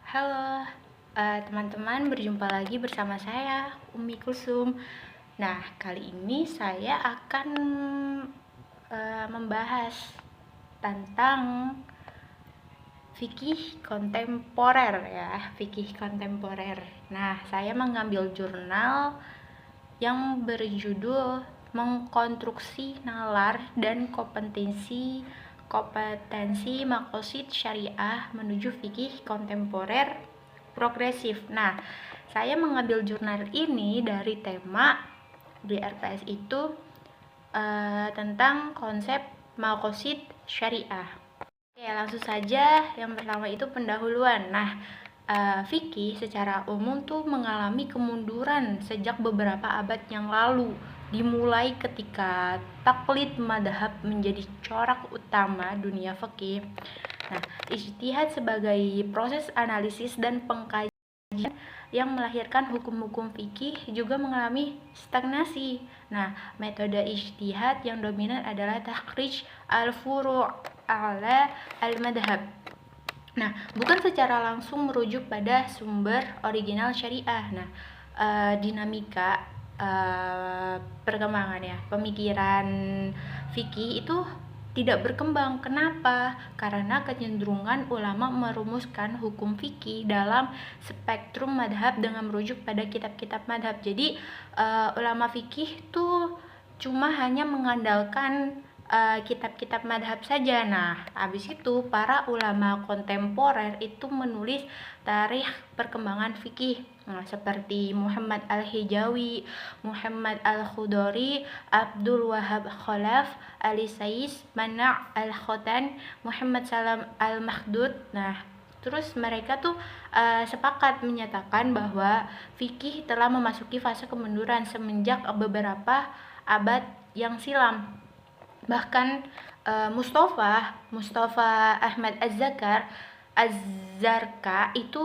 Halo, teman-teman, berjumpa lagi bersama saya, Umi Kulsum. Nah, kali ini saya akan membahas tentang fikih kontemporer ya, fikih kontemporer. Nah, saya mengambil jurnal yang berjudul Mengkonstruksi Nalar dan kompetensi makosid syariah menuju fikih kontemporer progresif. Nah, saya mengambil jurnal ini dari tema di RPS itu tentang konsep makosid syariah. Oke, langsung saja. Yang pertama itu pendahuluan. Nah, fikih secara umum tuh mengalami kemunduran sejak beberapa abad yang lalu, dimulai ketika taklid madhab menjadi corak utama dunia fikih. Nah, ijtihad sebagai proses analisis dan pengkajian yang melahirkan hukum-hukum fikih juga mengalami stagnasi. Nah, metode ijtihad yang dominan adalah takhrij al-furu' ala al-madhab. Nah, bukan secara langsung merujuk pada sumber original syariah. Nah, dinamika perkembangan ya, pemikiran fikih itu tidak berkembang. Kenapa? Karena kecenderungan ulama merumuskan hukum fikih dalam spektrum madhab dengan merujuk pada kitab-kitab madhab. Jadi ulama fikih tuh cuma hanya mengandalkan kitab-kitab madhab saja. Nah, habis itu para ulama kontemporer itu menulis tarikh perkembangan fikih. Nah, seperti Muhammad Al-Hijawi, Muhammad Al-Khudori, Abdul Wahab Khalaf, Ali Sais, Mana' Al-Khotan, Muhammad Salam Al-Mahdud. Nah, terus mereka tuh sepakat menyatakan bahwa fikih telah memasuki fase kemunduran semenjak beberapa abad yang silam. Bahkan Mustafa Ahmad Az-Zarqa itu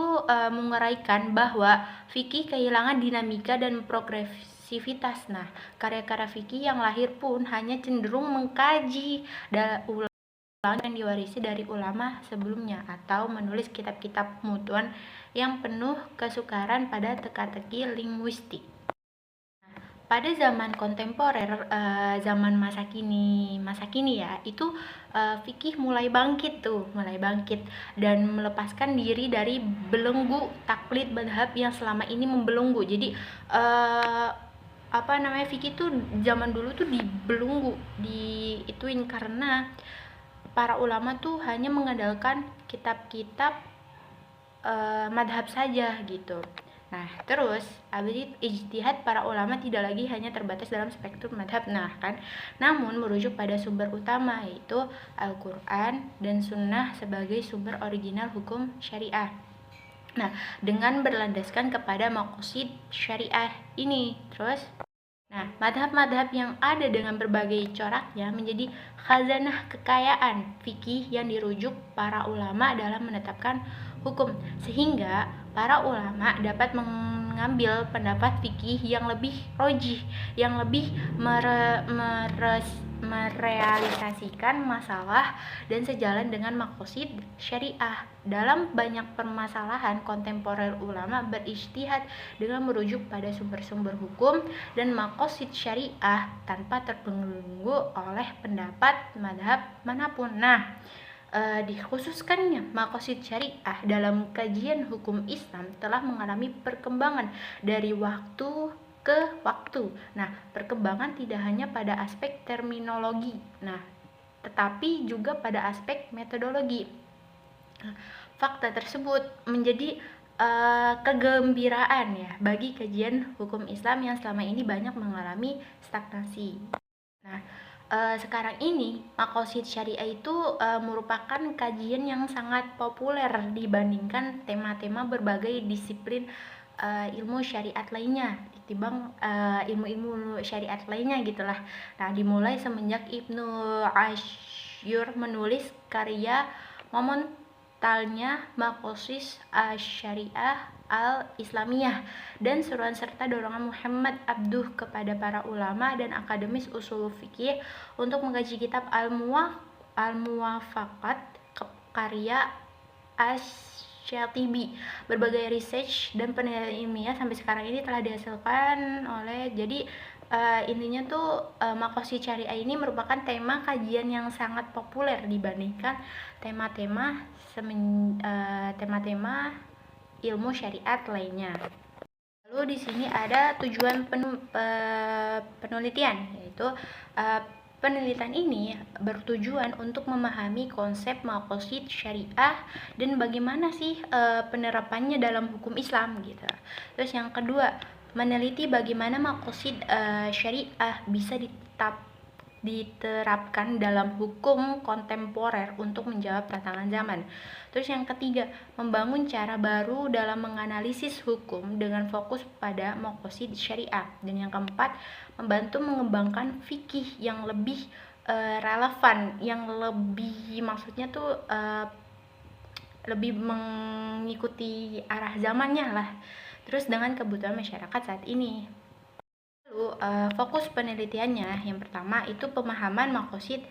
menguraikan bahwa fikih kehilangan dinamika dan progresivitas. Nah, karya-karya fikih yang lahir pun hanya cenderung mengkaji ulang yang diwarisi dari ulama sebelumnya atau menulis kitab-kitab mutuan yang penuh kesukaran pada teka-teki linguistik. Pada zaman kontemporer, zaman masa kini ya, itu fikih mulai bangkit dan melepaskan diri dari belenggu taklid madhab yang selama ini membelenggu. Jadi fikih tuh zaman dulu tuh dibelenggu, diituin karena para ulama tuh hanya mengandalkan kitab-kitab madhab saja gitu. Nah, terus ijtihad para ulama tidak lagi hanya terbatas dalam spektrum madhab, namun merujuk pada sumber utama yaitu Al-Quran dan Sunnah sebagai sumber original hukum syariah. Nah, dengan berlandaskan kepada maqasid syariah ini, madhab-madhab yang ada dengan berbagai coraknya menjadi khazanah kekayaan fikih yang dirujuk para ulama dalam menetapkan hukum, sehingga para ulama dapat mengambil pendapat fikih yang lebih rojih, yang lebih merealisasikan masalah dan sejalan dengan maqasid syariah. Dalam banyak permasalahan kontemporer, ulama berijtihad dengan merujuk pada sumber-sumber hukum dan maqasid syariah tanpa terbelenggu oleh pendapat madhab manapun. Nah, dikhususkannya maqasid syariah dalam kajian hukum Islam telah mengalami perkembangan dari waktu ke waktu. Nah, perkembangan tidak hanya pada aspek terminologi, tetapi juga pada aspek metodologi. Fakta tersebut menjadi kegembiraan ya bagi kajian hukum Islam yang selama ini banyak mengalami stagnasi. Nah, sekarang ini maqasid syariah itu merupakan kajian yang sangat populer dibandingkan tema-tema berbagai disiplin ilmu syariat lainnya, ketimbang ilmu-ilmu syariat lainnya gitulah. Nah, dimulai semenjak Ibnu Asyur menulis karya monumentalnya Maqasid Asy-Syariah Al-Islamiyah dan seruan serta dorongan Muhammad Abduh kepada para ulama dan akademis usul fikih untuk mengkaji kitab Al-Muwafaqat karya CLTB. Berbagai research dan penelitian ilmiah sampai sekarang ini telah dihasilkan oleh intinya tuh makosid syariah ini merupakan tema kajian yang sangat populer dibandingkan tema-tema ilmu syariat lainnya. Lalu di sini ada tujuan penelitian, yaitu penelitian ini bertujuan untuk memahami konsep makosid syariah dan bagaimana sih penerapannya dalam hukum Islam gitu. Terus yang kedua, meneliti bagaimana makosid syariah bisa diterapkan dalam hukum kontemporer untuk menjawab tantangan zaman. Terus yang ketiga, membangun cara baru dalam menganalisis hukum dengan fokus pada makosid syariah. Dan yang keempat, membantu mengembangkan fikih yang lebih relevan, yang lebih maksudnya tuh lebih mengikuti arah zamannya lah. Terus dengan kebutuhan masyarakat saat ini. Fokus penelitiannya yang pertama itu pemahaman makosid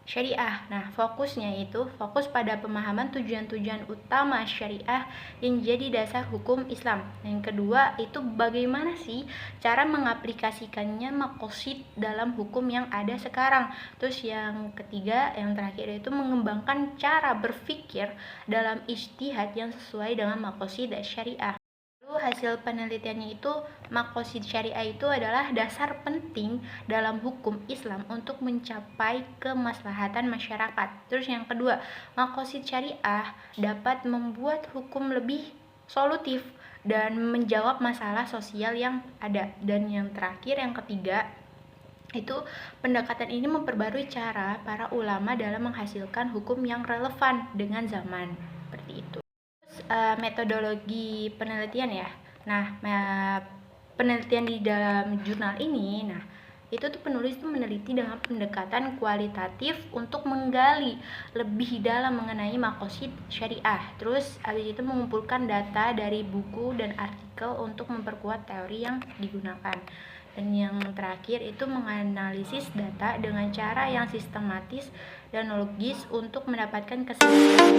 syariah. Nah, fokusnya itu fokus pada pemahaman tujuan-tujuan utama syariah yang jadi dasar hukum Islam. Yang kedua itu bagaimana sih cara mengaplikasikannya makosid dalam hukum yang ada sekarang. Terus yang ketiga, yang terakhir itu mengembangkan cara berpikir dalam ijtihad yang sesuai dengan makosid syariah. Hasil penelitiannya itu makosid syariah itu adalah dasar penting dalam hukum Islam untuk mencapai kemaslahatan masyarakat. Terus yang kedua, makosid syariah dapat membuat hukum lebih solutif dan menjawab masalah sosial yang ada. Dan yang terakhir, yang ketiga, itu pendekatan ini memperbarui cara para ulama dalam menghasilkan hukum yang relevan dengan zaman. Seperti itu. Metodologi penelitian ya. Nah, penelitian di dalam jurnal ini, itu tuh penulis tuh meneliti dengan pendekatan kualitatif untuk menggali lebih dalam mengenai makosid syariah. Terus habis itu mengumpulkan data dari buku dan artikel untuk memperkuat teori yang digunakan. Dan yang terakhir itu menganalisis data dengan cara yang sistematis dan logis untuk mendapatkan kesimpulan.